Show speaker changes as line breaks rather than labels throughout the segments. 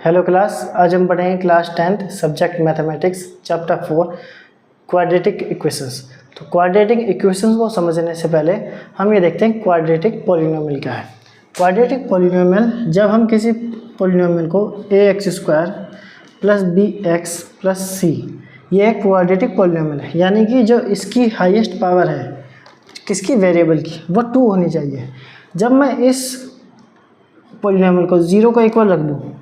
Hello class, आज हम पढ़ेंगे class 10th subject mathematics chapter 4 quadratic equations. तो क्वाड्रेटिक इक्वेशंस को समझने से पहले हम ये देखते हैं क्वाड्रेटिक पॉलिनोमियल क्या है। क्वाड्रेटिक पॉलिनोमियल, जब हम किसी पॉलिनोमियल को ax² plus bx plus c, ये एक क्वाड्रेटिक पॉलिनोमियल है, यानी कि जो इसकी हाईएस्ट पावर है किसकी, वेरिएबल की, वो 2 होनी चाहिए। जब मैं इस पॉलिनोमियल को 0 को इक्वल रख दूँ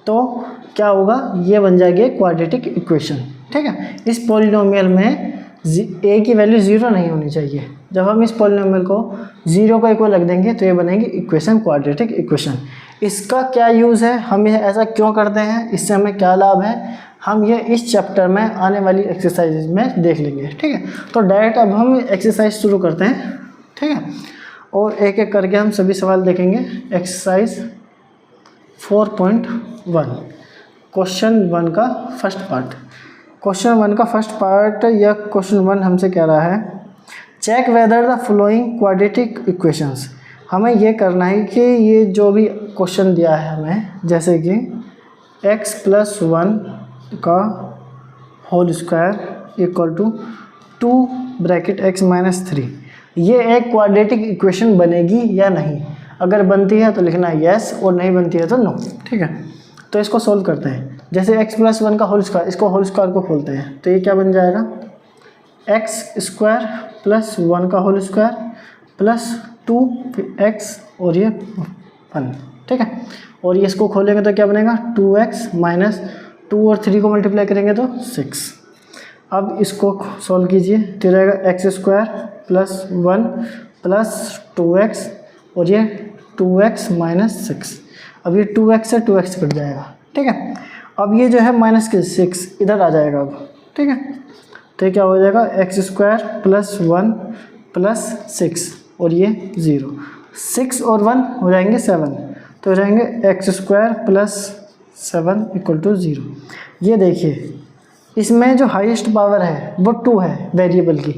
तो क्या होगा, ये बन जाएगी क्वाड्रेटिक इक्वेशन। ठीक है, इस पॉलिनोमियल में a की वैल्यू 0 नहीं होनी चाहिए। जब हम इस पॉलिनोमियल को 0 को इक्वल रख देंगे तो ये बनेगी इक्वेशन, क्वाड्रेटिक इक्वेशन। इसका क्या यूज़ है, हम ये ऐसा क्यों करते हैं, इससे हमें क्या लाभ है, हम ये इस चैप्टर में आने वाली एक्सरसाइज में देख लेंगे। ठीक है, तो डायरेक्ट अब हम एक्सरसाइज शुरू करते हैं। ठीक है, और एक एक करके हम सभी सवाल देखेंगे। एक्सरसाइज 4.1 क्वेश्चन 1 का फर्स्ट पार्ट। क्वेश्चन 1 का फर्स्ट पार्ट या क्वेश्चन 1 हमसे कह रहा है check whether the following quadratic equations. हमें ये करना है कि ये जो भी क्वेश्चन दिया है हमें, जैसे कि x + 1 का whole square equal to 2 bracket x - 3, ये एक क्वाड्रेटिक इक्वेशन बनेगी या नहीं। अगर बनती है तो लिखना यस और नहीं बनती है तो नो। ठीक है, तो इसको सोल्व करते हैं। जैसे x + 1 का होल स्क्वायर, इसको होल स्क्वायर को खोलते हैं तो ये क्या बन जाएगा, x² + 1 का होल स्क्वायर प्लस 2x और ये 1। ठीक है, और ये इसको खोलेंगे तो क्या बनेगा, 2x माइनस 2 और 3 को मल्टीप्लाई करेंगे तो 6। अब इसको सॉल्व कीजिए तो रहेगा x² + 1 प्लस 2x और ये 2x माइनस 6। अब ये 2x से 2x कट जाएगा। ठीक है, अब ये जो है -6 इधर आ जाएगा अब। ठीक है, तो ये क्या हो जाएगा, x² + 1 प्लस 6 और ये 0, 6 और 1 हो जाएंगे 7, तो रहेंगे x² + 7 = 0। ये देखिए, इसमें जो हाईएस्ट पावर है वो 2 है वेरिएबल की,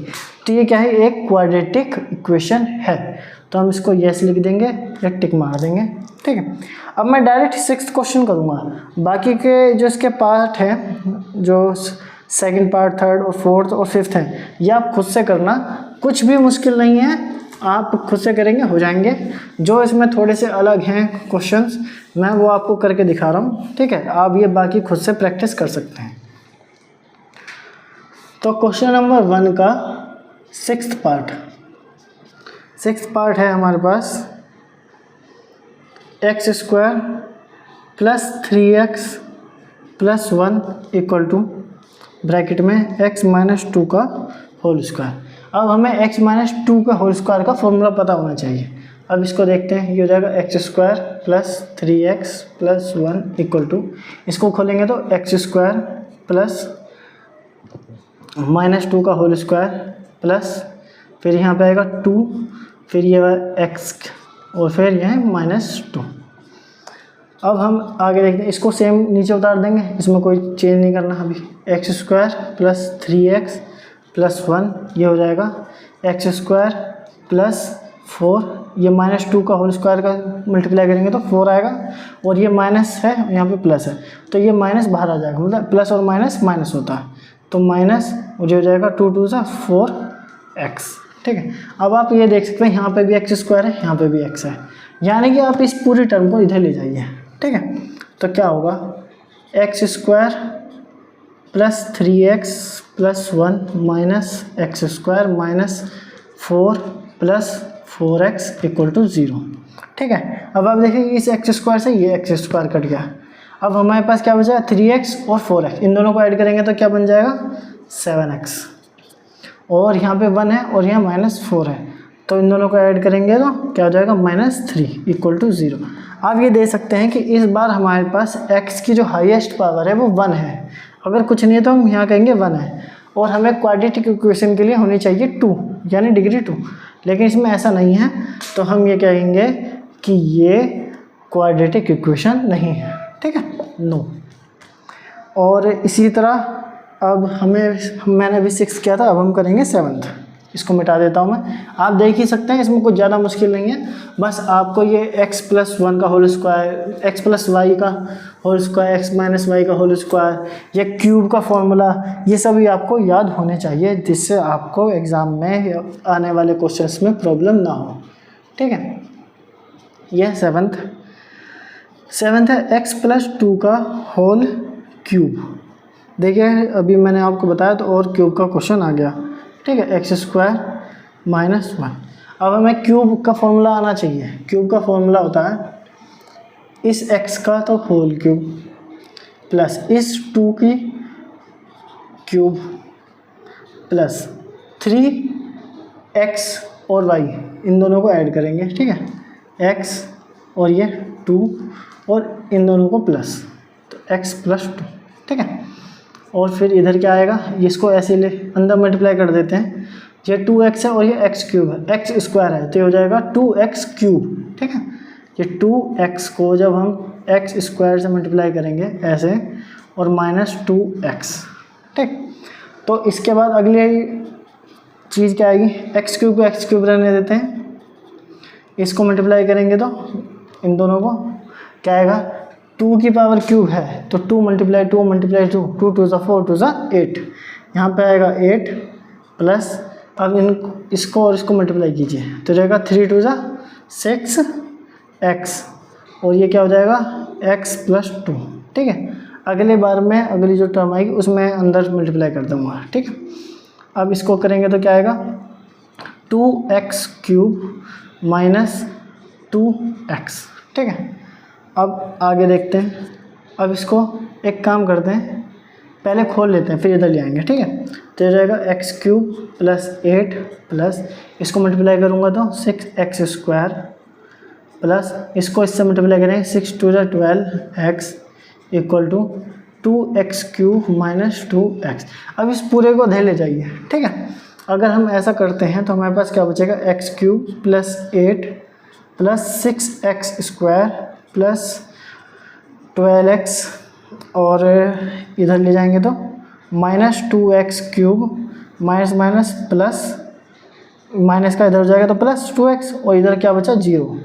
तो ये क्या है, एक क्वाड्रेटिक इक्वेशन है। तो हम इसको यस लिख देंगे या टिक मार देंगे। ठीक है, अब मैं डायरेक्ट 6th क्वेश्चन करूँगा। बाकी के जो इसके पार्ट हैं, जो सेकंड पार्ट, थर्ड और फोर्थ और फिफ्थ हैं, ये आप खुद से करना, कुछ भी मुश्किल नहीं है, आप खुद से करेंगे हो जाएंगे। जो इसमें थोड़े से अलग हैं क्वेश्चंस, मैं वो आपको करके दिखा रहा हूँ। ठीक है, आप ये बाकी खुद से प्रैक्टिस कर सकते हैं। तो क्वेश्चन नंबर 1 का 6th पार्ट है हमारे पास x² + 3x + 1 = ब्रैकेट में x - 2 का होल स्क्वायर। अब हमें x - 2 का होल स्क्वायर का फॉर्मूला पता होना चाहिए। अब इसको देखते हैं, ये हो जाएगा x² + 3x + 1 = इसको खोलेंगे तो x² + -2 का होल स्क्वायर प्लस, फिर यहाँ पे आएगा 2, फिर ये x और फिर यह -2। अब हम आगे देखते हैं, इसको सेम नीचे उतार देंगे, इसमें कोई चेंज नहीं करना अभी। x² + 3x + 1 ये हो जाएगा x² + 4, ये -2 का होल स्क्वायर का मल्टीप्लाई करेंगे तो 4 आएगा, और ये माइनस है यहाँ पे प्लस है, तो ये माइनस बाहर आ जाएगा, मतलब प्लस और माइनस माइनस होता है, तो माइनस मुझे हो जाएगा 2 × 2 = 4x। ठीक है, अब आप ये देख सकते हैं, यहाँ पे भी x² है, यहाँ पे भी x है, यानी कि आप इस पूरी टर्म को इधर ले जाइए। ठीक है, तो क्या होगा, x² + 3x + 1 minus x² minus 4 + 4x = 0। ठीक है, अब आप देखिए इस x² से ये x² कट गया। अब हमारे पास क्या बचा है, 3x और 4x, इन दोनों को ऐड करेंगे तो क्या बन जाएगा, 7x, और यहाँ पे 1 है और यहाँ -4 है, तो इन दोनों को ऐड करेंगे तो क्या हो जाएगा, -3 = 0। आप ये दे सकते हैं कि इस बार हमारे पास x की जो हाईएस्ट पावर है वो 1 है। अगर कुछ नहीं है तो हम यहाँ कहेंगे 1 है, और हमें क्वाड्रेटिक इक्वेशन के लिए होनी चाहिए 2, यानी डिग्री 2, लेकिन इसमें ऐसा नहीं है, तो हम ये कहेंगे कि ये क्वाड्रेटिक इक्वेशन नहीं है। ठीक है, नो। और इसी तरह अब मैंने अभी 6 किया था, अब हम करेंगे 7th। इसको मिटा देता हूँ मैं। आप देख ही सकते हैं, इसमें कुछ ज़्यादा मुश्किल नहीं है। बस आपको ये x+1 का होल स्क्वायर, x+y का होल स्क्वायर, x-y का होल स्क्वायर, ये क्यूब का फॉर्मूला, ये सभी आपको याद होने चाहिए, जिससे आपको एग्ज़ाम में आने वाले क्वेश्चंस में प्रॉब्लम ना हो। ठीक है, यह सेवन्थ है x+2 का होल क्यूब। देखिए अभी मैंने आपको बताया तो और क्यूब का क्वेश्चन आ गया। ठीक है, x² - 1। अब हमें क्यूब का फॉर्मूला आना चाहिए। क्यूब का फॉर्मूला होता है इस x का तो होल क्यूब प्लस इस 2 की क्यूब प्लस 3x और y, इन दोनों को ऐड करेंगे। ठीक है, x और ये 2 और इन दोनों को प्लस, तो x+2। ठीक है, और फिर इधर क्या आएगा, इसको ऐसे ले अंदर मल्टीप्लाई कर देते हैं। ये 2x है और ये x³ है, x² है, तो ये हो जाएगा 2x³। ठीक है, ये 2x को जब हम x² से मल्टीप्लाई करेंगे ऐसे और -2x। ठीक, तो इसके बाद अगली चीज़ क्या आएगी, x³ को x³ रहने देते हैं, इसको मल्टीप्लाई करेंगे तो इन दोनों को क्या आएगा, 2 की पावर क्यूब है तो 2 × 2 × 2, 2 2 4 2 8, यहाँ पे आएगा 8 प्लस, अब इसको और इसको मल्टीप्लाई कीजिए तो रहेगा 3 2 6x, और ये क्या हो जाएगा x+2। ठीक है, अगले बार में अगली जो टर्म आएगी उसमें अंदर मल्टीप्लाई कर दूँगा। ठीक है, अब इसको करेंगे तो क्या आएगा 2x³ - 2x। ठीक है, अब आगे देखते हैं। अब इसको एक काम करते हैं, पहले खोल लेते हैं फिर इधर ले आएंगे। ठीक है, तो ये रहेगा x³ + 8 प्लस इसको मल्टीप्लाई करूँगा तो 6x² प्लस इसको इससे मल्टीप्लाई करेंगे 6 2 12x = 2x³ - 2x। अब इस पूरे को धे ले जाइए। ठीक है, अगर हम ऐसा करते हैं तो हमारे पास क्या बचेगा, x³ + 8 plus 6x² plus 12x, और इधर ले जाएंगे तो -2x³ minus minus plus, minus का इधर हो जाएगा तो प्लस 2x, और इधर क्या बचा 0।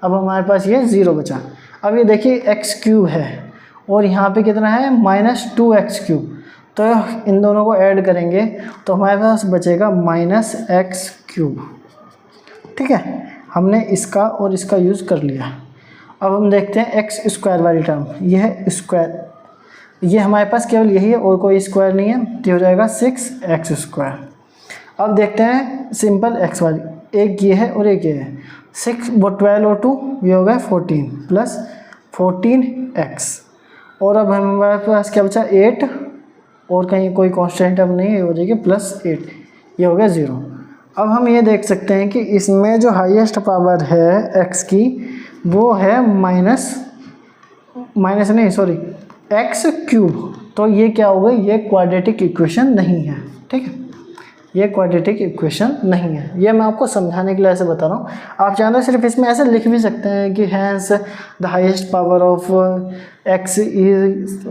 अब हमारे पास ये 0 बचा। अब ये देखिए x³ है और यहाँ पे कितना है -2x³, तो इन दोनों को ऐड करेंगे तो हमारे पास बचेगा -x³। ठीक है, हमने इसका और इसका यूज़ कर लिया। अब हम देखते हैं x² वाली टर्म, यह स्क्वायर, ये हमारे पास केवल यही है और कोई स्क्वायर नहीं है, तो हो जाएगा 6x²। अब देखते हैं सिंपल x वाली, एक ये है और एक ये है, 6 12 और 2 ये हो गया 14 प्लस 14x, और अब हमारे पास क्या बचा 8, और कहीं कोई कांस्टेंट अब नहीं है, हो जाएगी +8, ये हो गया 0। अब हम ये देख सकते हैं कि इसमें जो हाईएस्ट पावर है x की वो है x³, तो ये क्या हो गई, ये क्वाड्रेटिक इक्वेशन नहीं है। ठीक है, ये क्वाड्रेटिक इक्वेशन नहीं है, ये मैं आपको समझाने के लिए ऐसे बता रहा हूँ। आप चाहें तो सिर्फ इसमें ऐसे लिख भी सकते हैं कि hence the highest power of x is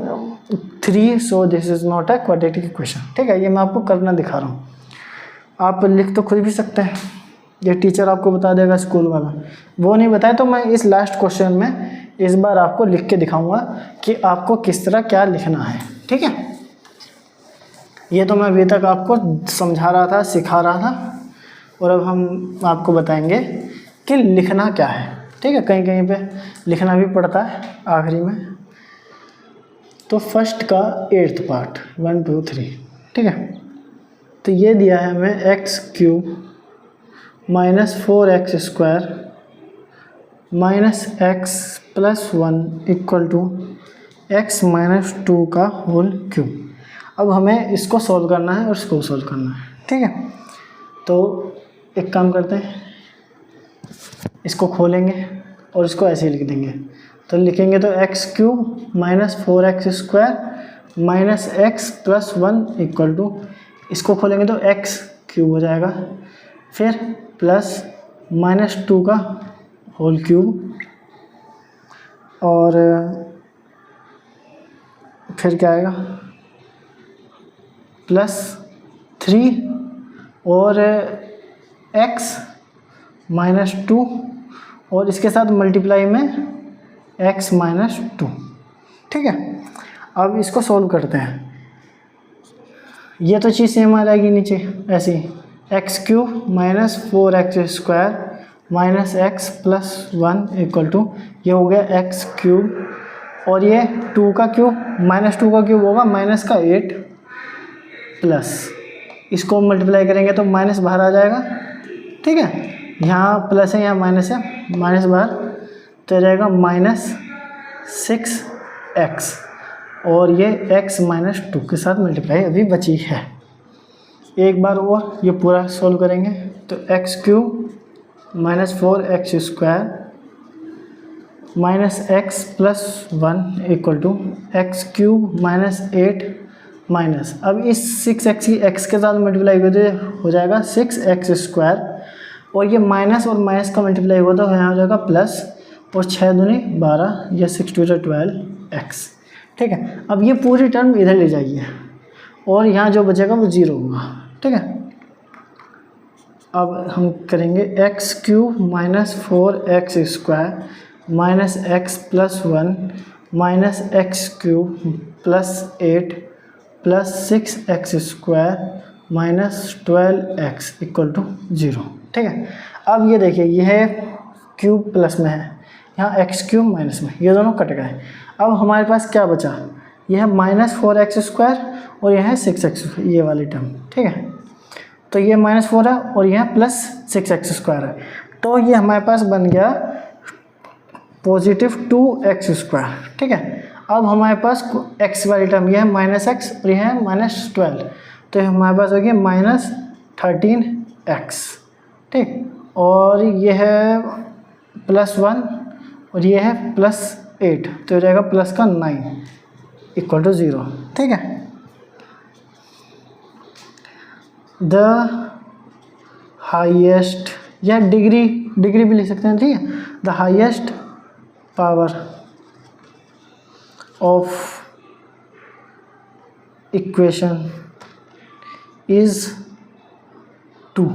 3, so this is not a quadratic equation. ठीक है, ये मैं आपको करना दिखा रहा हूँ, आप लिख तो खुद भी सकते हैं, ये टीचर आपको बता देगा स्कूल वाला, वो नहीं बताए तो मैं इस लास्ट क्वेश्चन में इस बार आपको लिख के दिखाऊंगा कि आपको किस तरह क्या लिखना है। ठीक है, ये तो मैं अभी तक आपको समझा रहा था, सिखा रहा था, और अब हम आपको बताएंगे कि लिखना क्या है। ठीक है, कहीं कहीं पे लिखना भी पड़ता है आखिरी में। तो फर्स्ट का 8th पार्ट 1 2 3। ठीक है, तो ये दिया है हमें x³ - 4x² - x + 1 = x - 2 का होल क्यूब। अब हमें इसको सॉल्व करना है और इसको सॉल्व करना है। ठीक है, तो एक काम करते हैं, इसको खोलेंगे और इसको ऐसे ही लिख देंगे। तो लिखेंगे तो x³ - 4x² - x + 1 = इसको खोलेंगे तो x³ हो जाएगा, फिर प्लस -2 का होल क्यूब, और फिर क्या आएगा +3 और x -2 और इसके साथ मल्टीप्लाई में x -2। ठीक है, अब इसको सॉल्व करते हैं। ये तो चीज़ सेम आ जाएगी नीचे ऐसी, x³ -4x² -x + 1 = ये हो गया x³ और ये 2 का क्यूब -2 का क्यूब होगा -8 प्लस इसको मल्टीप्लाई करेंगे तो माइनस बाहर आ जाएगा। ठीक है, यहाँ प्लस है यहाँ माइनस है, माइनस बाहर तो जाएगा -6x और ये x -2 के साथ मल्टीप्लाई अभी बची है। एक बार और ये पूरा सोल्व करेंगे तो x³ -4x² -x + 1 = x³ -8 minus, अब इस 6x की x के साथ मल्टीप्लाई करते हो जाएगा 6x² और ये माइनस और माइनस का मल्टीप्लाई होगा तो यहाँ हो जाएगा प्लस और 6 दूनी 12 या 6 × 2 = 12x। ठीक है, अब ये पूरी टर्म इधर ले जाइए और यहाँ जो बचेगा वो 0 होगा। ठीक है, अब हम करेंगे x³ -4x² -x + 1 -x³ + 8 + 6x² -12x = 0। ठीक है, अब ये देखिए ये है क्यूब प्लस में है, यहाँ x³ माइनस में, ये दोनों कट गए। अब हमारे पास क्या बचा, यह है -4x² और यह है 6x, ये वाली टर्म। ठीक है, तो ये -4 है और यह +6x² है, तो ये हमारे पास बन गया +2x²। ठीक है, अब हमारे पास x वाली टर्म यह है -x और यह है -12, तो हमारे पास हो गया -13x। ठीक, और यह है +1 और यह है +8, तो हो जाएगा प्लस का 9 = 0। ठीक है, द हाईएस्ट या डिग्री भी लिख सकते हैं। ठीक है, the highest power of equation is 2।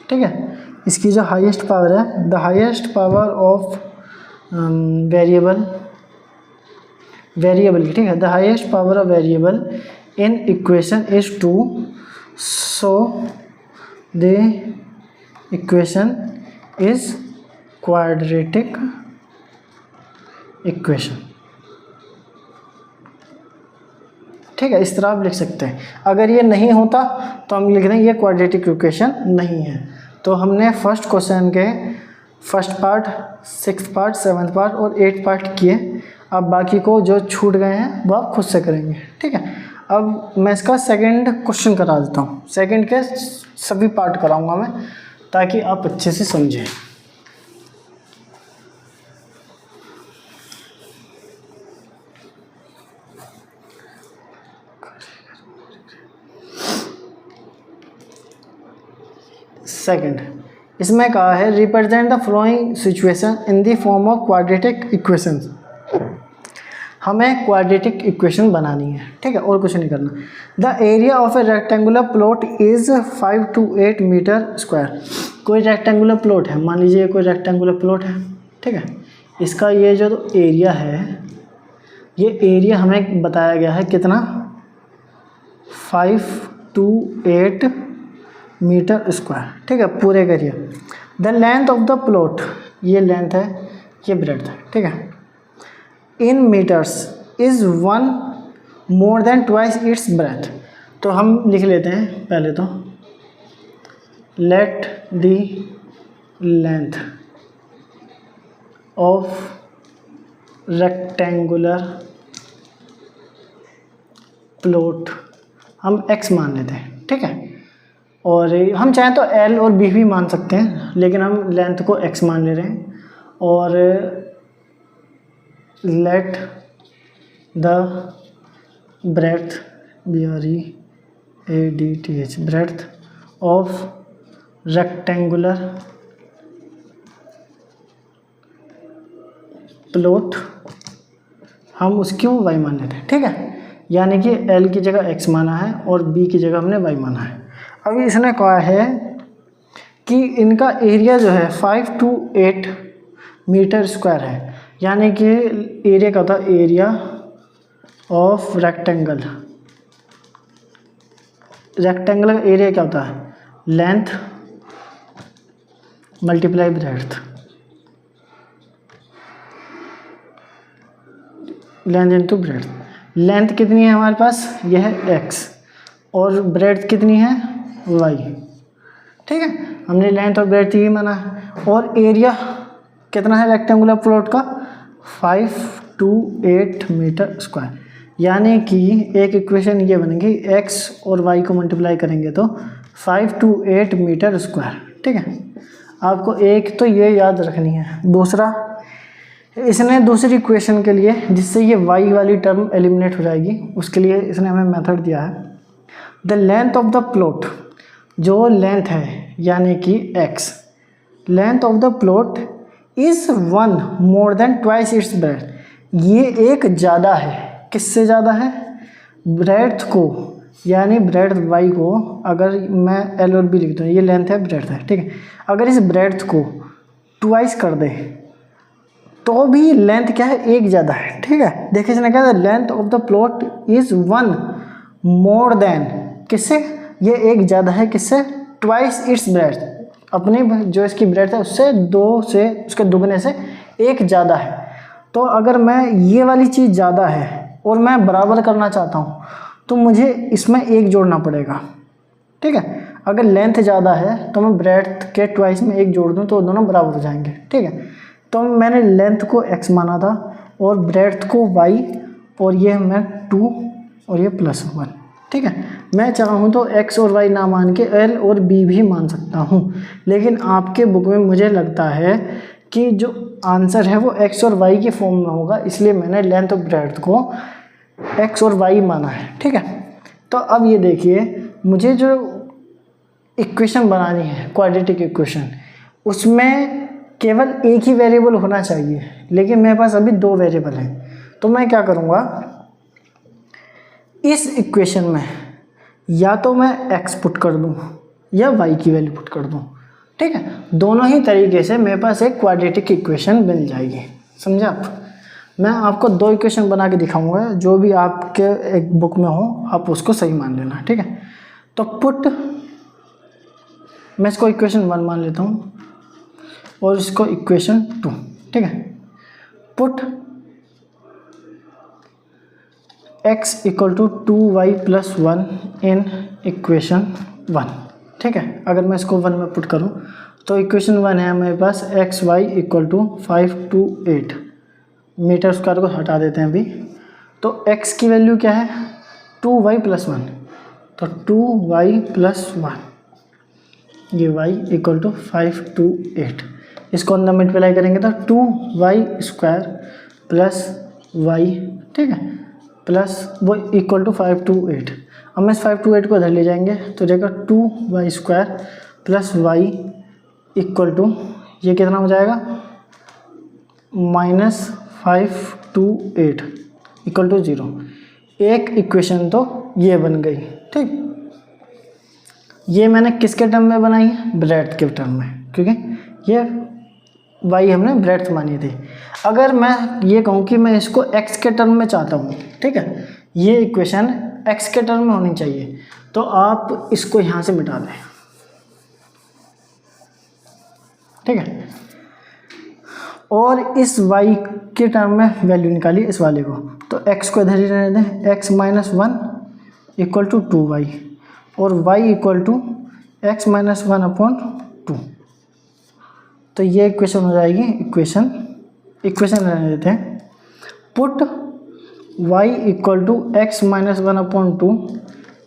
ठीक है, इसकी जो हाईएस्ट पावर है, the highest power of variable की, ठीक है, the highest power of variable in equation is 2, so the equation is quadratic equation. ठीक है, इस तरह आप लिख सकते हैं। अगर ये नहीं होता तो हम लिख दें ये क्वाड्रेटिक इक्वेशन नहीं है। तो हमने फर्स्ट क्वेश्चन के first part, 6th part, 7th part और 8th पार्ट किए। अब बाकी को जो छूट गए हैं वो आप खुद से करेंगे। ठीक है, अब मैं इसका सेकंड क्वेश्चन करा देता हूँ। सेकंड के सभी पार्ट कराऊंगा मैं ताकि आप अच्छे से समझें। सेकंड, इसमें कहा है represent the following situation in the form of quadratic equations. हमें क्वाड्रेटिक इक्वेशन बनानी है। ठीक है, और कुछ नहीं करना। The area of a rectangular plot is 5 to 8 metre square. कोई रेक्टेंगुलर प्लॉट है, मान लीजिए कोई रेक्टेंगुलर प्लॉट है। ठीक है, इसका ये जो एरिया है, ये एरिया हमें बताया गया है कितना, 5 to 8 मीटर स्क्वायर। ठीक है, पूरे का area. The length of the plot, ये लेंथ है, ये ब्रेड्थ है। ठीक है, in meters is 1 more than twice इट्स ब्रेथ। तो हम लिख लेते हैं पहले तो, let the length of rectangular plot हम x मान लेते हैं। ठीक है, और हम चाहें तो l और b भी मान सकते हैं, लेकिन हम लेंथ को x मान ले रहे हैं। और let the breadth, BREADTH, breadth of rectangular plot हम उसकी y मान लेते हैं। ठीक है, यानी कि l की जगह x माना है और b की जगह हमने y माना है। अभी इसने कहा है कि इनका एरिया जो है 5 to 8 मीटर स्क्वायर है, यानी कि एरिया का था एरिया ऑफ रेक्टेंगल। रेक्टेंगल का एरिया क्या होता है? Length multiply breadth, length into breadth. Length कितनी है हमारे पास? यह है x और ब्रेड्थ कितनी है? y। ठीक है, हमने लेंथ और ब्रेड्थ ही माना है। और एरिया कितना है रेक्टेंगुलर प्लॉट का? 5 to 8 मीटर स्क्वायर, यानी कि एक इक्वेशन ये बनेगी x और y को मल्टीप्लाई करेंगे तो 5 to 8 मीटर स्क्वायर। ठीक है, आपको एक तो ये याद रखनी है। दूसरा, इसने दूसरी इक्वेशन के लिए जिससे ये y वाली टर्म एलिमिनेट हो जाएगी, उसके लिए इसने हमें मेथड दिया है। The length of the plot, जो लेंथ है यानी कि x, length of the plot is 1 more than twice its breadth. ये एक ज़्यादा है, किससे ज़्यादा है? ब्रेड्थ को, यानी ब्रेड्थ y को अगर मैं l और b लिखता हूँ, ये लेंथ है ब्रेड्थ है। ठीक है, अगर इस ब्रेड्थ को ट्वाइस कर दे तो भी लेंथ क्या है? एक ज़्यादा है। ठीक है, देखिए इसने कहा length of the plot is 1 more than, किससे? ये एक ज़्यादा है, किससे? ट्वाइस इट्स ब्रेड्थ, अपनी जो इसकी ब्रेड्थ है उससे 2 से उसके दुगने से एक ज़्यादा है। तो अगर मैं ये वाली चीज़ ज़्यादा है और मैं बराबर करना चाहता हूँ तो मुझे इसमें एक जोड़ना पड़ेगा। ठीक है, अगर लेंथ ज़्यादा है तो मैं ब्रेड्थ के ट्वाइस में एक जोड़ दूँ तो दोनों बराबर हो जाएंगे। ठीक है, तो मैंने लेंथ को x माना था और ब्रेड्थ को y, और ये मैं 2 और ये +1। ठीक है, मैं चाहूँ तो x और y ना मान के l और b भी मान सकता हूँ, लेकिन आपके बुक में मुझे लगता है कि जो आंसर है वो x और y के फॉर्म में होगा, इसलिए मैंने लेंथ और ब्रेड्थ को x और y माना है। ठीक है, तो अब ये देखिए, मुझे जो इक्वेशन बनानी है क्वाड्रेटिक इक्वेशन, उसमें केवल एक ही वेरिएबल होना चाहिए, लेकिन मेरे पास अभी 2 वेरिएबल हैं। तो मैं क्या करूँगा, इस इक्वेशन में या तो मैं x पुट कर दूँ या y की वैल्यू पुट कर दूँ। ठीक है, दोनों ही तरीके से मेरे पास एक क्वाड्रेटिक इक्वेशन बन जाएगी। समझे आप? मैं आपको 2 इक्वेशन बना के दिखाऊंगा, जो भी आपके एक बुक में हो आप उसको सही मान लेना। ठीक है, तो पुट, मैं इसको इक्वेशन 1 मान लेता हूँ और इसको इक्वेशन 2। ठीक है, put x equal to 2y + 1 in equation 1। ठीक है, अगर मैं इसको 1 में पुट करूँ तो इक्वेशन 1 है मेरे पास X Y equal to 5 to 8 metre square को हटा देते हैं अभी। तो x की वैल्यू क्या है? 2y + 1, तो 2y + 1, ये y इक्वल टू 5 to 8। इसको अंदर मल्टीप्लाई करेंगे तो 2y² + y, ठीक है, प्लस वो इक्वल टू 5 to 8। अब मैं इस 5 to 8 को इधर ले जाएंगे तो रहेगा 2y² + y इक्वल टू, ये कितना हो जाएगा? -5 to 8 इक्वल टू 0। एक इक्वेशन तो ये बन गई। ठीक, ये मैंने किसके टर्म में बनाई है? ब्रेड्थ के टर्म में, क्योंकि ये y हमने ब्रेड्थ मानी थी। अगर मैं ये कहूँ कि मैं इसको x के टर्म में चाहता हूँ, ठीक है, ये इक्वेशन x के टर्म में होनी चाहिए, तो आप इसको यहाँ से मिटा दें। ठीक है, और इस y के टर्म में वैल्यू निकालिए इस वाले को, तो x को इधर ही रहने दें, x - 1 इक्वल टू 2y और y इक्वल टू x - 1/2। तो ये इक्वेशन हो जाएगी इक्वेशन रहने देते हैं। Put y equal to x - 1/2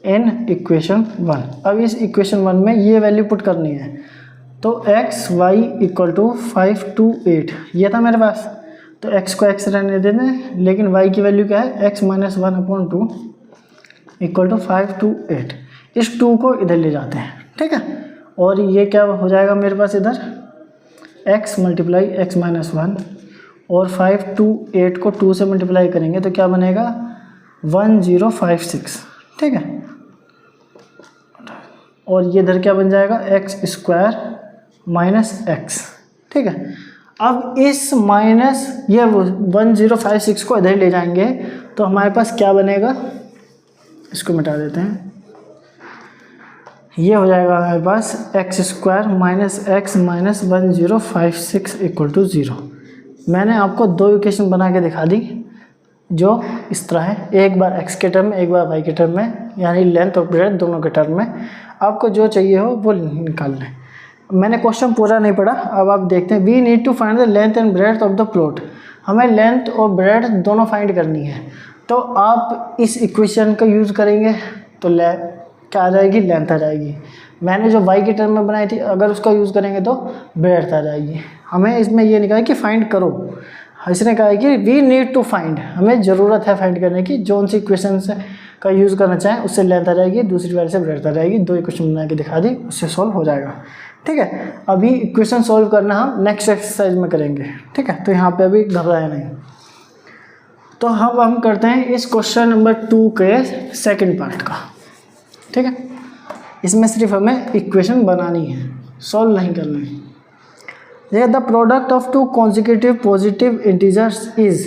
in equation 1। अब इस इक्वेशन 1 में ये वैल्यू पुट करनी है, तो x y equal to 5 to 8 ये था मेरे पास, तो x को x रहने देते हैं, लेकिन y की वैल्यू क्या है? x - 1/2 equal to 5 to 8। इस 2 को इधर ले जाते हैं। ठीक है, और ये क्या हो जाएगा मेरे पास? इधर x × x - 1 और 5 to 8 को 2 से मल्टीप्लाई करेंगे तो क्या बनेगा? 1056। ठीक है, और ये इधर क्या बन जाएगा, एक्स स्क्वायर माइनस एक्स। ठीक है, अब इस माइनस ये 1056 को इधर ले जाएंगे तो हमारे पास क्या बनेगा, इसको मिटा देते हैं, ये हो जाएगा हमारे पास X square minus X minus 1056 equal to 0। मैंने आपको दो इक्वेशन बना के दिखा दी जो इस तरह है, एक बार x के टर्म में एक बार y के टर्म में, यानी लेंथ और ब्रेड्थ दोनों के टर्म में। आपको जो चाहिए हो वो निकाल लें। मैंने क्वेश्चन पूरा नहीं पढ़ा, अब आप देखते हैं। We need to find the length and breadth of the plot. हमें लेंथ और ब्रेड्थ दोनों फाइंड करनी है। तो आप इस इक्वेशन का यूज़ करेंगे तो क्या आ जाएगी, लेंथ आ जाएगी। मैंने जो y के टर्म में बनाई थी, अगर उसका यूज़ करेंगे तो ब्रेड्थ आ जाएगी। हमें इसमें ये नहीं कहा कि फाइंड करो, इसने कहा है कि वी नीड टू फाइंड, हमें ज़रूरत है फाइंड करने की। जो सी इक्वेशन से का यूज़ करना चाहें उससे लेंथ आ जाएगी, दूसरी वाली से ब्रेड्थ आ जाएगी। दो इक्वेशन बना के दिखा दी, उससे सॉल्व हो जाएगा। ठीक है, अभी इक्वेशन सॉल्व करना हम नेक्स्ट एक्सरसाइज में करेंगे। ठीक है, तो यहाँ पे अभी घबराए नहीं। तो हम करते हैं इस क्वेश्चन नंबर 2 के सेकंड पार्ट का। ठीक है, इसमें सिर्फ हमें इक्वेशन बनानी है, सॉल्व नहीं करना है। देखिए, the product of two consecutive positive integers is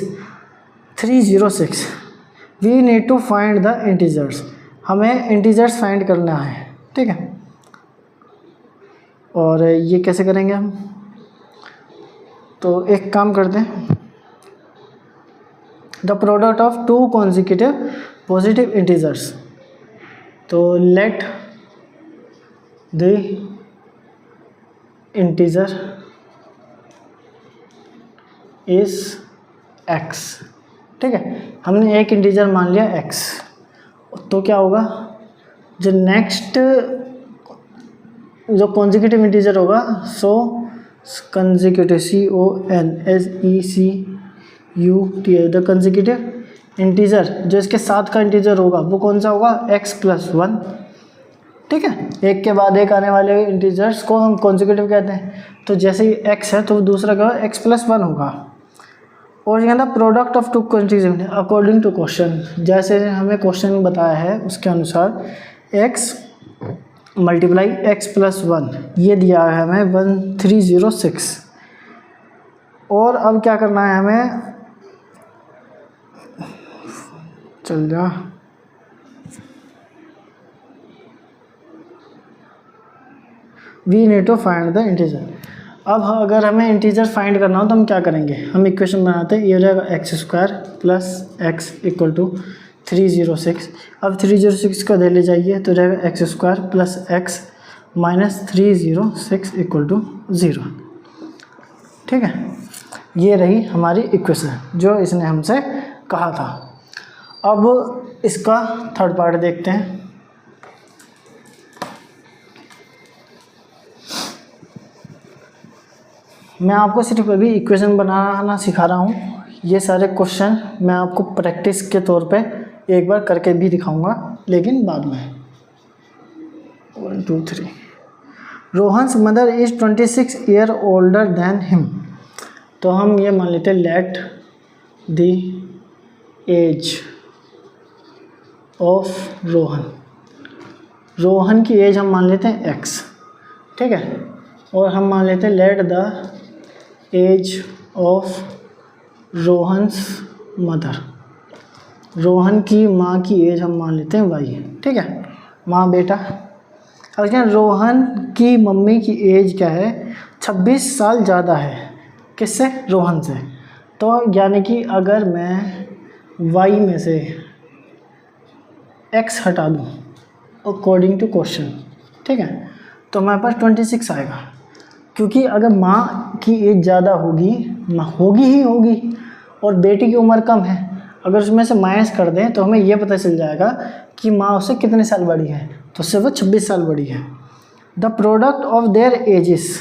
306। We need to find the integers. हमें इंटीजर्स फाइंड करना है। ठीक है, और ये कैसे करेंगे हम, तो एक काम करते हैं, the product of two consecutive positive integers. तो let the integer is x। ठीक है, हमने एक इंटीजर मान लिया x, तो क्या होगा, जो नेक्स्ट जो कॉन्जिक्यूटिव इंटीजर होगा, so consecutive CONSECUTI, the consecutive integer जो इसके साथ का इंटीजर होगा वो कौन सा होगा, x+1। ठीक है, एक के बाद एक आने वाले इंटीजर्स को हम कॉन्जिक्यूटिव कहते हैं। तो जैसे ही x है तो दूसरा क्या होगा, x+1 होगा। और ये कहता product of two consecutive according to question, जैसे हमें क्वेश्चन बताया है उसके अनुसार x मल्टीप्लाई x+1 ये दिया है हमें 1306। और अब क्या करना है हमें, चल जा, we need to find the integer. अब अगर हमें इंटीजर फाइंड करना हो तो हम क्या करेंगे, हम इक्वेशन बनाते हैं, ये हो जाएगा x² + x इक्वल टू 306। अब 306 को दे ले जाइए तो रहेगा x² + x minus 306 equal to 0। ठीक है, ये रही हमारी इक्वेशन जो इसने हमसे कहा था। अब इसका थर्ड पार्ट देखते हैं। मैं आपको सिर्फ अभी इक्वेशन बनाना सिखा रहा हूँ। ये सारे क्वेश्चन मैं आपको प्रैक्टिस के तौर पे एक बार करके भी दिखाऊंगा, लेकिन बाद में। 1 2 3 Rohan's mother is 26 year older than him. तो हम ये मान लेते हैं, let the age of Rohan. Rohan की एज हम मान लेते हैं x। ठीक है, और हम मान लेते हैं let the age of Rohan's mother. Rohan की माँ की एज हम मान लेते हैं y। ठीक है, माँ बेटा। अब क्या, रोहन की मम्मी की एज क्या है, 26 साल ज़्यादा है किससे, रोहन से। तो यानी कि अगर मैं y में से x हटा दूँ अकॉर्डिंग टू क्वेश्चन, ठीक है, तो हमारे पास 26 आएगा। क्योंकि अगर माँ की एज ज़्यादा होगी, माँ होगी और बेटी की उम्र कम है, अगर उसमें से माइनस कर दें तो हमें यह पता चल जाएगा कि माँ उससे कितने साल बड़ी है, तो उससे वो 26 साल बड़ी है। The product of their edges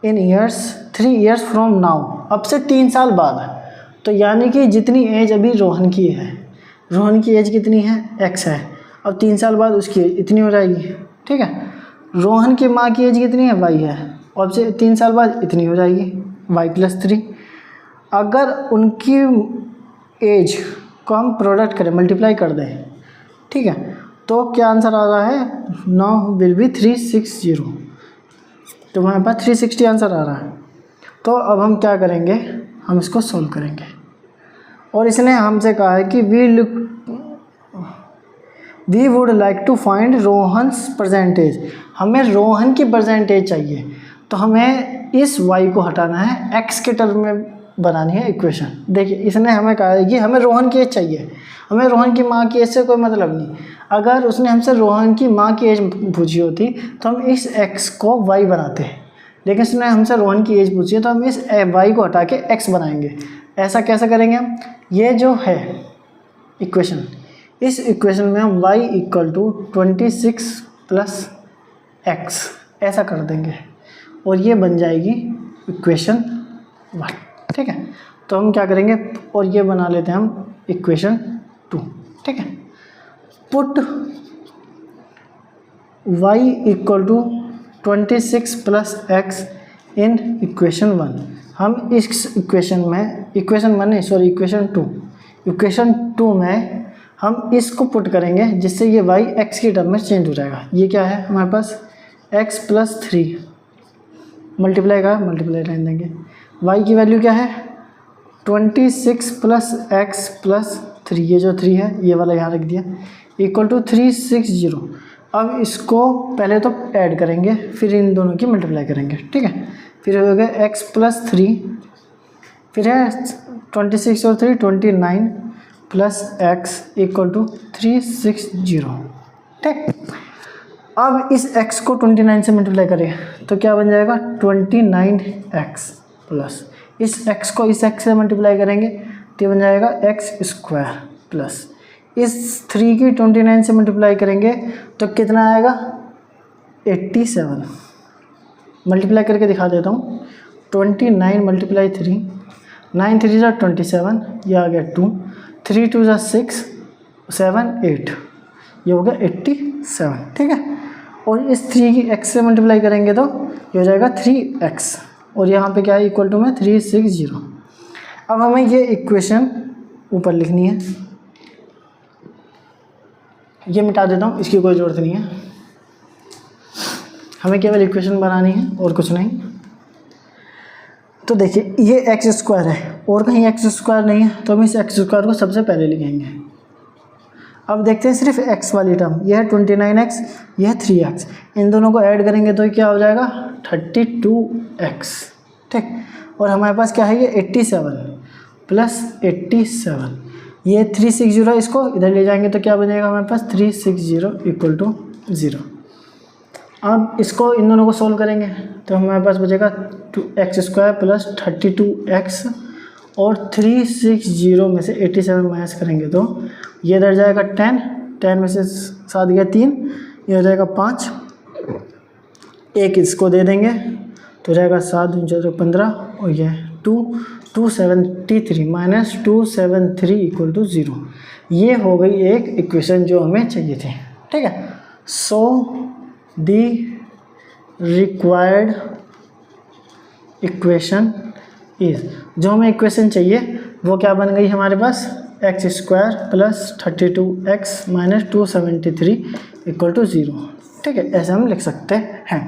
in years 3 years from now, अब से 3 साल बाद। तो यानी कि जितनी एज अभी रोहन की है, रोहन की एज कितनी है, x है, अब 3 साल बाद उसकी इतनी हो जाएगी। ठीक है, रोहन की माँ की एज कितनी है, y है, और अब से 3 साल बाद इतनी हो जाएगी, y+3। अगर उनकी एज को हम प्रोडक्ट करें, मल्टीप्लाई कर दें, ठीक है, तो क्या आंसर आ रहा है, 9 विल बी 360, तो हमारे पास 360 आंसर आ रहा है। तो अब हम क्या करेंगे, हम इसको सॉल्व करेंगे। और इसने हमसे कहा है कि we would like to find Rohan's percentage, हमें रोहन की परसेंटेज चाहिए। तो हमें इस y को हटाना है, x के टर्म में बनानी है इक्वेशन। देखिए इसने हमें कहा है कि हमें रोहन की एज चाहिए, हमें रोहन की माँ की एज से कोई मतलब नहीं। अगर उसने हमसे रोहन की माँ की एज पूछी होती तो हम इस x को y बनाते, लेकिन उसने हमसे रोहन की एज पूछी है तो हम इस y को हटा के x बनाएंगे। ऐसा कैसे करेंगे हम, ये जो है इक्वेशन, इस इक्वेशन में हम y equal to 26 plus x ऐसा कर देंगे और ये बन जाएगी इक्वेशन 1। ठीक है, तो हम क्या करेंगे, और ये बना लेते हैं हम इक्वेशन 2। ठीक है, put y equal to 26 plus x in equation 1। हम इस इक्वेशन में, इक्वेशन 1 नहीं सॉरी इक्वेशन 2 में हम इसको पुट करेंगे, जिससे ये y x की टर्म में चेंज हो जाएगा। ये क्या है हमारे पास, x प्लस 3 मल्टीप्लाई लाइन देंगे, y की वैल्यू क्या है 26 प्लस x प्लस 3, ये जो 3 है ये वाला यहाँ रख दिया, इक्वल टू 360। अब इसको पहले तो ऐड करेंगे, फिर इन दोनों की मल्टीप्लाई करेंगे। ठीक है, फिर हो गया x प्लस 3, फिर है 26 और 3 29 प्लस x इक्वल टू 360। ठीक, अब इस x को 29 से मल्टीप्लाई करें तो क्या बन जाएगा 29x प्लस इस x को इस x से मल्टीप्लाई करेंगे तो बन जाएगा x² प्लस इस 3 की 29 से मल्टीप्लाई करेंगे तो कितना आएगा 87। मल्टीप्लाई करके दिखा देता हूँ, 29 मल्टीप्लाई 3, 9 3 जा 27, ये आ गया 2, 3 2 जा 6, 7 8, ये हो गया 87। ठीक है, और इस 3 की x से मल्टीप्लाई करेंगे तो ये हो जाएगा 3x, और यहाँ पे क्या है इक्वल टू में 360। अब हमें ये इक्वेशन ऊपर लिखनी है, ये मिटा देता हूँ, इसकी कोई ज़रूरत नहीं है, हमें केवल इक्वेशन बनानी है और कुछ नहीं। तो देखिए ये x² है और कहीं x² नहीं है, तो हम इस x² को सबसे पहले लिखेंगे। अब देखते हैं सिर्फ x वाली टर्म, यह है 29x, यह है 3x, इन दोनों को ऐड करेंगे तो क्या हो जाएगा 32x। ठीक, और हमारे पास क्या है ये 87 प्लस 87, ये 360, इसको इधर ले जाएंगे तो क्या बनेगा हमारे पास 360 इक्वल टू 0। अब इसको इन दोनों को सोल्व करेंगे तो हमारे पास बचेगा x² प्लस 32x, और 360 में से 87 माइनस करेंगे तो ये इधर जाएगा 10 में से 7 गया 3, ये हो जाएगा 5, एक इसको दे देंगे तो रहेगा 7 दूनी 15, और ये 273 माइनस 273 इक्वल टू 0। ये हो गई एक इक्वेशन जो हमें चाहिए थी। ठीक है, so the required equation is, जो हमें इक्वेशन चाहिए वो क्या बन गई हमारे पास, x² plus 32x minus 273 equal to 0। ठीक है, ऐसे हम लिख सकते हैं।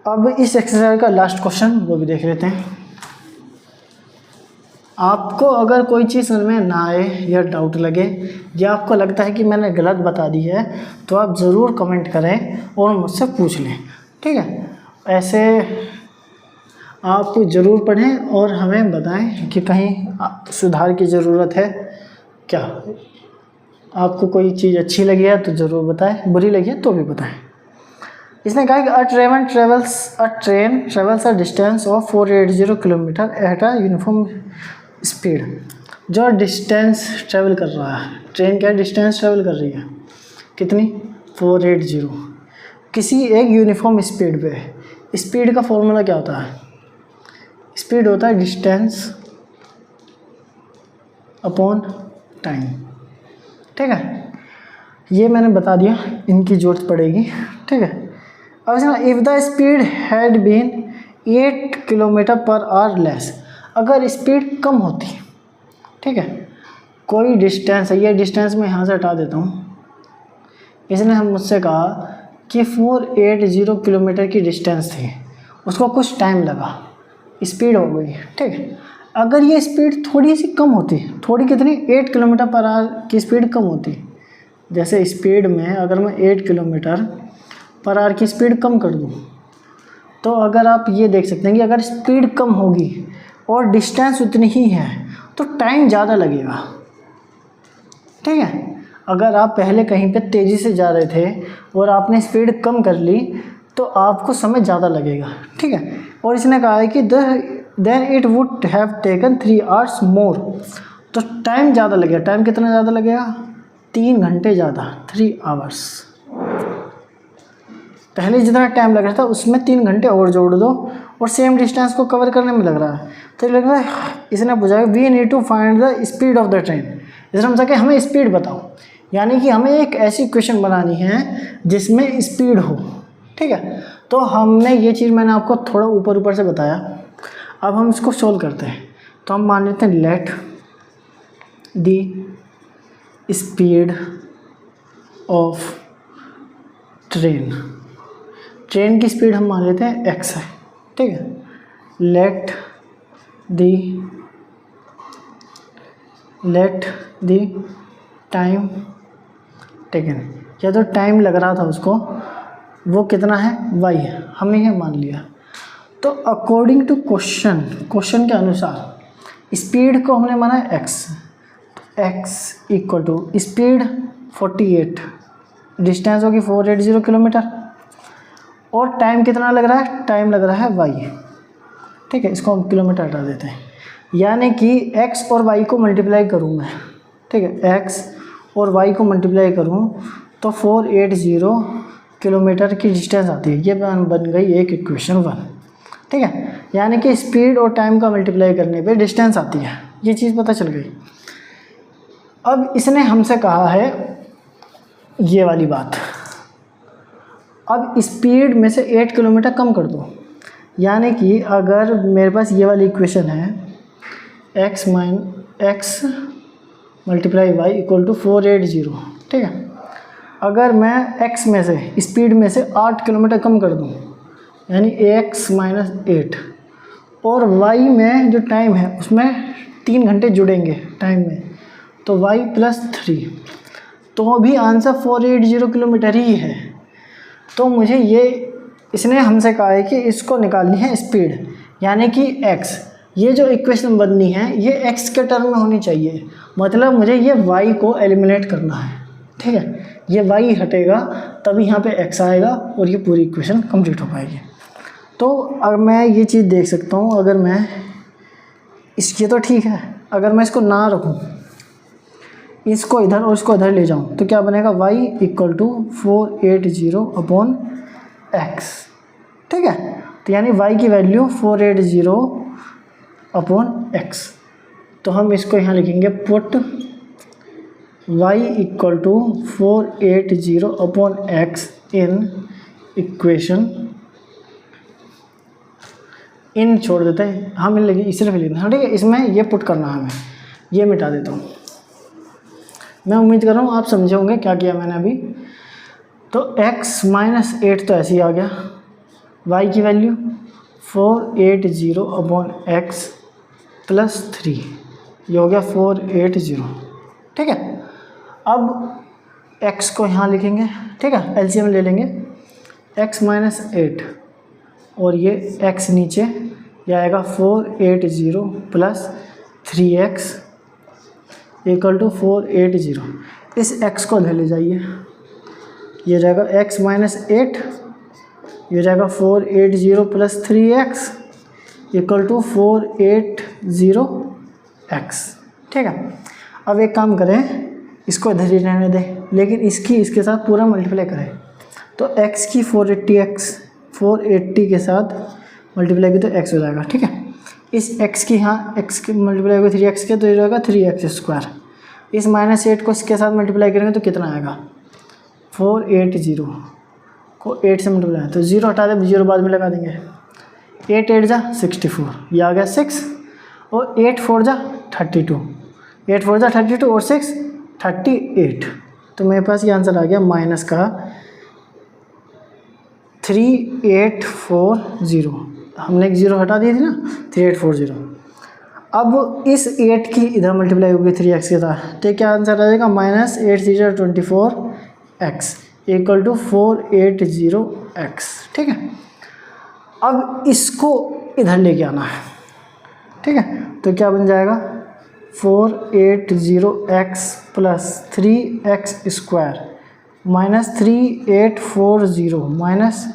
अब इस एक्सरसाइज का लास्ट क्वेश्चन वो भी देख लेते हैं। आपको अगर कोई चीज़ समझ में ना आए या डाउट लगे या आपको लगता है कि मैंने गलत बता दी है तो आप ज़रूर कमेंट करें और मुझसे पूछ लें। ठीक है, ऐसे आप ज़रूर पढ़ें और हमें बताएं कि कहीं सुधार की ज़रूरत है क्या। आपको कोई चीज़ अच्छी लगी है तो ज़रूर बताएं, बुरी लगी है तो भी बताएं। इसने कहा कि अ train travels a distance of 480 kilometre at a uniform speed. जो डिस्टेंस ट्रेवल कर रहा है, ट्रेन क्या डिस्टेंस ट्रेवल कर रही है कितनी 480, किसी एक यूनिफॉर्म स्पीड पे। स्पीड का फॉर्मूला क्या होता है, स्पीड होता है डिस्टेंस अपॉन टाइम। ठीक है, ये मैंने बता दिया, इनकी जरूरत पड़ेगी। ठीक है, अब इसमें if the speed had been 8 kilometer per hour less, अगर स्पीड कम होती, ठीक है, कोई डिस्टेंस है, ये डिस्टेंस मैं यहाँ से हटा देता हूँ, इसने हम मुझसे कहा कि 480 किलोमीटर की डिस्टेंस थी, उसको कुछ टाइम लगा, स्पीड हो गई, ठीक है। अगर ये स्पीड थोड़ी सी कम होती, थोड़ी कितनी, 8 किलोमीटर पर आवर की स्पीड कम होती, जैसे स्पीड में अगर मैं 8 किलोमीटर पर आवर की स्पीड कम कर दूँ, तो अगर आप ये देख सकते हैं कि अगर स्पीड कम होगी और डिस्टेंस उतनी ही है तो टाइम ज़्यादा लगेगा, ठीक है। अगर आप पहले कहीं पे तेज़ी से जा रहे थे और आपने स्पीड कम कर ली तो आपको समय ज़्यादा लगेगा, ठीक है। और इसने कहा है कि then it would have taken 3 hours more, तो टाइम ज़्यादा लगेगा। टाइम कितना ज़्यादा लगेगा, 3 घंटे ज़्यादा, 3 आवर्स। पहले जितना टाइम लग रहा था उसमें 3 घंटे और जोड़ दो और सेम डिस्टेंस को कवर करने में लग रहा है। तो लग रहा है इसने पूछा we need to find the speed of the train, इसने पूछा कि हमें स्पीड बताओ, यानी कि हमें एक ऐसी इक्वेशन बनानी है जिसमें स्पीड हो, ठीक है। तो हमने ये चीज़ मैंने आपको थोड़ा ऊपर से बताया। अब हम इसको सोल्व करते हैं। तो हम मान लेते हैं let the speed of train की स्पीड हम मान लेते हैं x है, ठीक है। लेट द टाइम टेकन, या तो टाइम लग रहा था उसको वो कितना है, y है, हमने ये मान लिया। तो अकॉर्डिंग टू क्वेश्चन के अनुसार स्पीड को हमने माना x equal to speed 48, distance होगी 480 किलोमीटर, और टाइम कितना लग रहा है, टाइम लग रहा है y, ठीक है। इसको हम किलोमीटर हटा देते हैं, यानी कि x और y को मल्टीप्लाई करूँ मैं, ठीक है। x और y को मल्टीप्लाई करूँ तो 480 किलोमीटर की डिस्टेंस आती है। ये बन गई एक इक्वेशन 1, ठीक है। यानी कि स्पीड और टाइम का मल्टीप्लाई करने पे डिस्टेंस आती है, ये चीज़ पता चल गई। अब इसने हमसे कहा है ये वाली बात, अब स्पीड में से 8 किलोमीटर कम कर दो, यानी कि अगर मेरे पास ये वाली इक्वेशन है x multiply y equal to 480, ठीक है। अगर मैं x में से स्पीड में से 8 किलोमीटर कम कर दूँ, यानी x माइनस 8, और y में जो टाइम है उसमें 3 घंटे जुड़ेंगे टाइम में, तो y प्लस 3, तो भी आंसर 480 किलोमीटर ही है। तो मुझे ये इसने हमसे कहा है कि इसको निकालनी है स्पीड, यानी कि x, ये जो इक्वेशन बननी है ये x के टर्म में होनी चाहिए, मतलब मुझे ये y को एलिमिनेट करना है, ठीक है। ये y हटेगा तभी यहाँ पे x आएगा और ये पूरी इक्वेशन कंप्लीट हो पाएगी। तो अगर मैं ये चीज़ देख सकता हूँ, अगर मैं ये तो ठीक है, अगर मैं इसको ना रखूँ, इसको इधर और इसको इधर ले जाऊँ, तो क्या बनेगा, y equal to 480 upon x, ठीक है। तो यानी y की वैल्यू 480 अपॉन x, तो हम इसको यहाँ लिखेंगे put y equal to 480 upon x in equation, इन छोड़ देते हैं हम, इन सिर्फ लिखते हैं, ठीक है। इसमें ये पुट करना है, हमें ये मिटा देता हूँ। मैं उम्मीद कर रहा हूँ आप समझे होंगे क्या किया मैंने अभी। तो x माइनस 8 तो ऐसे ही आ गया, y की वैल्यू 480 अपॉन x प्लस 3, ये हो गया 480, ठीक है। अब x को यहाँ लिखेंगे, ठीक है, एलसीएम ले लेंगे, x माइनस 8 और ये x नीचे, ये आएगा 480 प्लस 3x इक्वल टू 480। इस x को इधर ले जाइए, ये जाएगा x माइनस 8, ये जाएगा 480 plus 3x equal to 480x, ठीक है। अब एक काम करें, इसको इधर ही रहने दें, लेकिन इसके साथ पूरा मल्टीप्लाई करें, तो x की 480 के साथ मल्टीप्लाई की तो x हो जाएगा, ठीक है। इस x की यहाँ x के मल्टीप्लाई होगा 3x के, तो ये जाएगा 3x स्क्वायर। इस माइनस 8 को इसके साथ मल्टीप्लाई करेंगे तो कितना आएगा, 480 को 8 से मल्टीप्लाई, तो 0 हटा दें, 0 बाद में लगा देंगे, 8 8 जा 64, ये आ गया 6, और 8 4 जा 32, 8 4 जा 32 और 6 38, तो मेरे पास ये आंसर आ गया माइनस का 3840। हमने एक ज़ीरो हटा दी थी ना, 3840। अब इस 8 की इधर मल्टीप्लाई होगी 3x के साथ, तो क्या आंसर आ जाएगा minus 8 3 24x equal to 480x। ठीक है, अब इसको इधर लेके आना है। ठीक है, तो क्या बन जाएगा 480x plus 3x square minus 3840 minus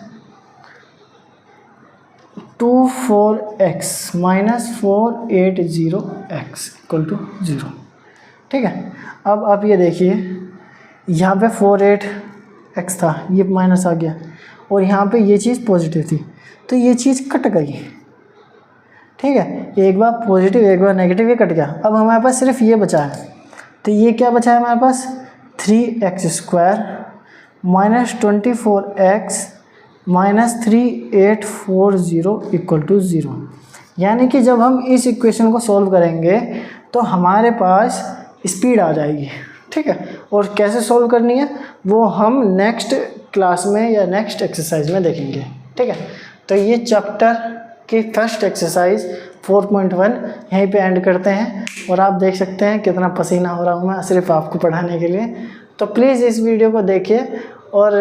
24x minus 480x equal to 0। ठीक है, अब आप ये देखिए, यहाँ पे 48x था, ये माइनस आ गया, और यहाँ पे ये चीज़ पॉजिटिव थी, तो ये चीज़ कट गई। ठीक है, एक बार पॉजिटिव एक बार नेगेटिव, ये कट गया। अब हमारे पास सिर्फ ये बचा है, तो ये क्या बचा है हमारे पास 3x square minus 24x minus 3840 equal to 0। यानी कि जब हम इस इक्वेशन को सॉल्व करेंगे तो हमारे पास स्पीड आ जाएगी। ठीक है, और कैसे सॉल्व करनी है वो हम नेक्स्ट क्लास में या नेक्स्ट एक्सरसाइज में देखेंगे। ठीक है, तो ये चैप्टर की फर्स्ट एक्सरसाइज 4.1 यहीं पे एंड करते हैं। और आप देख सकते हैं कितना पसीना हो रहा हूँ मैं सिर्फ आपको पढ़ाने के लिए। तो प्लीज़ इस वीडियो को देखिए और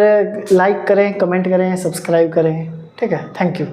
लाइक करें, कमेंट करें, सब्सक्राइब करें। ठीक है, थैंक यू।